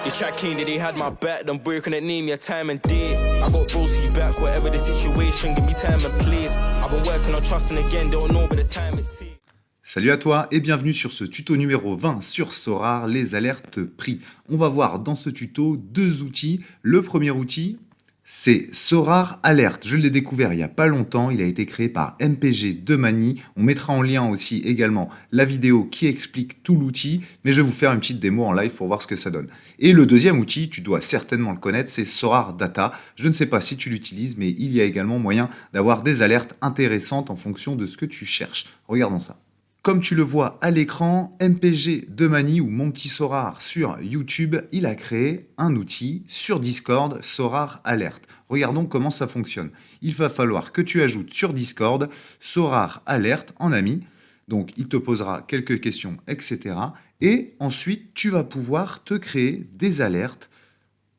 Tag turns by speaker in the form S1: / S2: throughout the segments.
S1: They tried king that they had my back, them boy couldn't name me a time and day. I got Broski back, whatever the situation, give me time and place. I've been working on trusting again, they don't know but the time it takes.
S2: Salut à toi et bienvenue sur ce tuto numéro 20 sur Sorare, les alertes prix. On va voir dans ce tuto deux outils. Le premier outil, c'est Sorare Alert. Je l'ai découvert il n'y a pas longtemps, il a été créé par MPG de Mani. On mettra en lien aussi également la vidéo qui explique tout l'outil, mais je vais vous faire une petite démo en live pour voir ce que ça donne. Et le deuxième outil, tu dois certainement le connaître, c'est Sorare Data. Je ne sais pas si tu l'utilises, mais il y a également moyen d'avoir des alertes intéressantes en fonction de ce que tu cherches. Regardons ça. Comme tu le vois à l'écran, MPG de Mani ou Mon Petit Sorare sur YouTube, il a créé un outil sur Discord, Sorare Alert. Regardons comment ça fonctionne. Il va falloir que tu ajoutes sur Discord Sorare Alert en ami. Donc, il te posera quelques questions, etc. Et ensuite, tu vas pouvoir te créer des alertes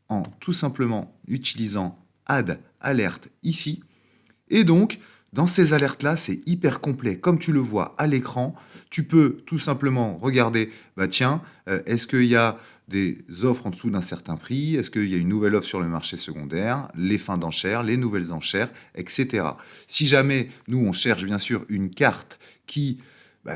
S2: en tout simplement utilisant Add Alert ici. Et donc, dans ces alertes-là, c'est hyper complet. Comme tu le vois à l'écran, tu peux tout simplement regarder, est-ce qu'il y a des offres en dessous d'un certain prix? Est-ce qu'il y a une nouvelle offre sur le marché secondaire? Les fins d'enchères, les nouvelles enchères, etc. Si jamais nous, on cherche bien sûr une carte qui,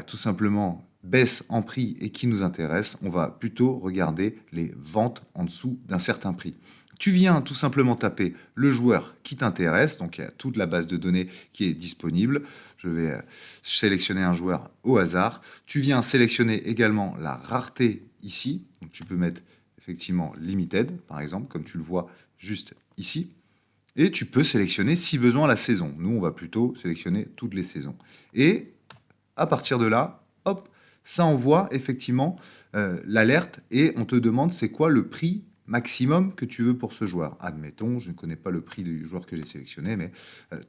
S2: tout simplement, baisse en prix et qui nous intéresse, on va plutôt regarder les ventes en dessous d'un certain prix. Tu viens tout simplement taper le joueur qui t'intéresse, donc il y a toute la base de données qui est disponible. Je vais sélectionner un joueur au hasard. Tu viens sélectionner également la rareté ici, donc tu peux mettre effectivement limited par exemple, comme tu le vois juste ici. Et tu peux sélectionner si besoin la saison. Nous, on va plutôt sélectionner toutes les saisons. Et à partir de là, hop, ça envoie effectivement l'alerte et on te demande c'est quoi le prix maximum que tu veux pour ce joueur. Admettons, je ne connais pas le prix du joueur que j'ai sélectionné, mais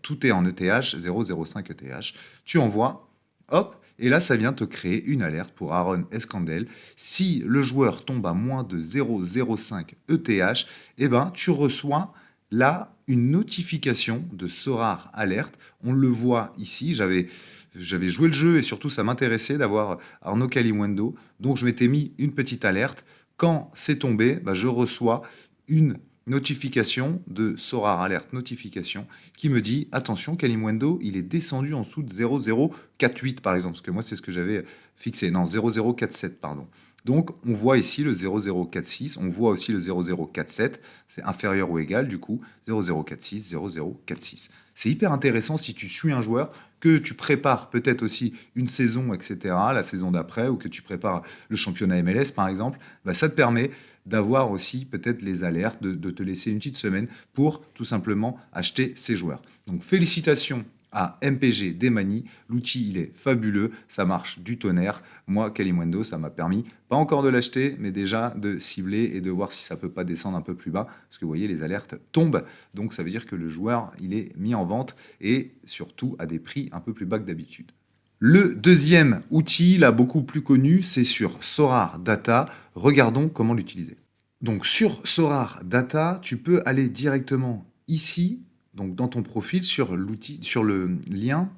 S2: tout est en ETH, 0,05 ETH. Tu envoies, hop, et là, ça vient te créer une alerte pour Aaron Escandel. Si le joueur tombe à moins de 0,05 ETH, eh ben, tu reçois là une notification de Sorare Alert. On le voit ici, j'avais joué le jeu et surtout, ça m'intéressait d'avoir Arnaud Kalimuendo. Donc, je m'étais mis une petite alerte. Quand c'est tombé, je reçois une notification de Sorare Alert Notification qui me dit « Attention, Kalimuendo, il est descendu en dessous de 0,048 par exemple. » Parce que moi, c'est ce que j'avais fixé. Non, 0,047, pardon. Donc, on voit ici le 0,046. On voit aussi le 0,047. C'est inférieur ou égal, du coup, 0,046, 0,046. C'est hyper intéressant si tu suis un joueur, que tu prépares peut-être aussi une saison, etc., la saison d'après, ou que tu prépares le championnat MLS, par exemple, ça te permet d'avoir aussi peut-être les alertes, de te laisser une petite semaine pour tout simplement acheter ces joueurs. Donc, félicitations à MPG Demani. L'outil, il est fabuleux, ça marche du tonnerre. Moi, Kalimuendo, ça m'a permis, pas encore de l'acheter, mais déjà de cibler et de voir si ça peut pas descendre un peu plus bas. Parce que vous voyez, les alertes tombent. Donc, ça veut dire que le joueur, il est mis en vente et surtout à des prix un peu plus bas que d'habitude. Le deuxième outil, là, beaucoup plus connu, c'est sur Sorare Data. Regardons comment l'utiliser. Donc, sur Sorare Data, tu peux aller directement ici, donc dans ton profil, sur le lien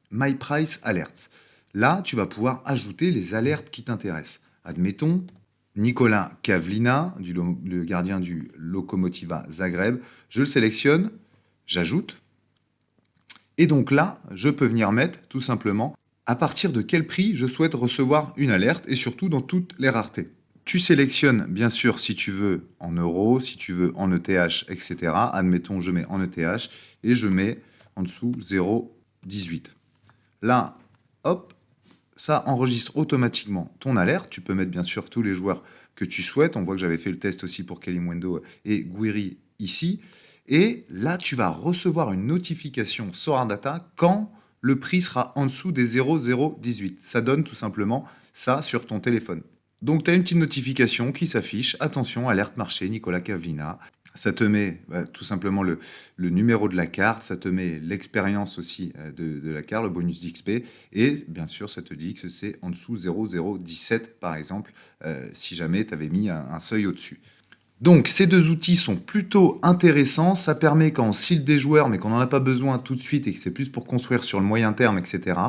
S2: My Price Alerts. Là, tu vas pouvoir ajouter les alertes qui t'intéressent. Admettons, Nikola Kavlina, le gardien du Lokomotiva Zagreb. Je le sélectionne, j'ajoute. Et donc là, je peux venir mettre tout simplement à partir de quel prix je souhaite recevoir une alerte et surtout dans toutes les raretés. Tu sélectionnes, bien sûr, si tu veux en euros, si tu veux en ETH, etc. Admettons, je mets en ETH et je mets en dessous 0,18. Là, hop, ça enregistre automatiquement ton alerte. Tu peux mettre, bien sûr, tous les joueurs que tu souhaites. On voit que j'avais fait le test aussi pour Kalimuendo et Guiri ici. Et là, tu vas recevoir une notification Sorare Data quand le prix sera en dessous des 0,018. Ça donne tout simplement ça sur ton téléphone. Donc, tu as une petite notification qui s'affiche. Attention, alerte marché, Nikola Kavlina. Ça te met tout simplement le numéro de la carte. Ça te met l'expérience aussi de la carte, le bonus d'XP. Et bien sûr, ça te dit que c'est en dessous 0,017 par exemple, si jamais tu avais mis un seuil au-dessus. Donc, ces deux outils sont plutôt intéressants. Ça permet, quand on cile des joueurs, mais qu'on n'en a pas besoin tout de suite et que c'est plus pour construire sur le moyen terme, etc.,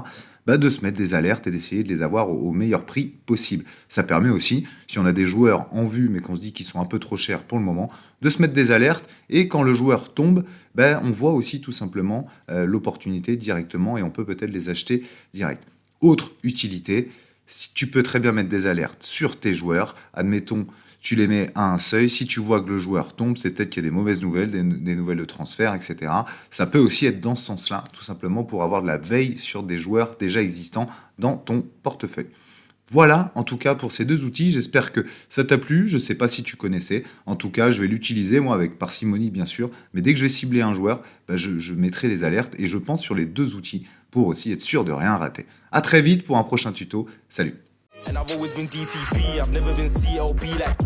S2: de se mettre des alertes et d'essayer de les avoir au meilleur prix possible. Ça permet aussi, si on a des joueurs en vue mais qu'on se dit qu'ils sont un peu trop chers pour le moment, de se mettre des alertes et quand le joueur tombe, on voit aussi tout simplement l'opportunité directement et on peut peut-être les acheter direct. Autre utilité, si tu peux très bien mettre des alertes sur tes joueurs, admettons, tu les mets à un seuil, si tu vois que le joueur tombe, c'est peut-être qu'il y a des mauvaises nouvelles, des nouvelles de transfert, etc. Ça peut aussi être dans ce sens-là, tout simplement pour avoir de la veille sur des joueurs déjà existants dans ton portefeuille. Voilà, en tout cas, pour ces deux outils. J'espère que ça t'a plu. Je ne sais pas si tu connaissais. En tout cas, je vais l'utiliser, moi, avec parcimonie, bien sûr. Mais dès que je vais cibler un joueur, je mettrai les alertes et je pense sur les deux outils pour aussi être sûr de rien rater. À très vite pour un prochain tuto. Salut!
S1: And I've always been DTP, I've never been CLB like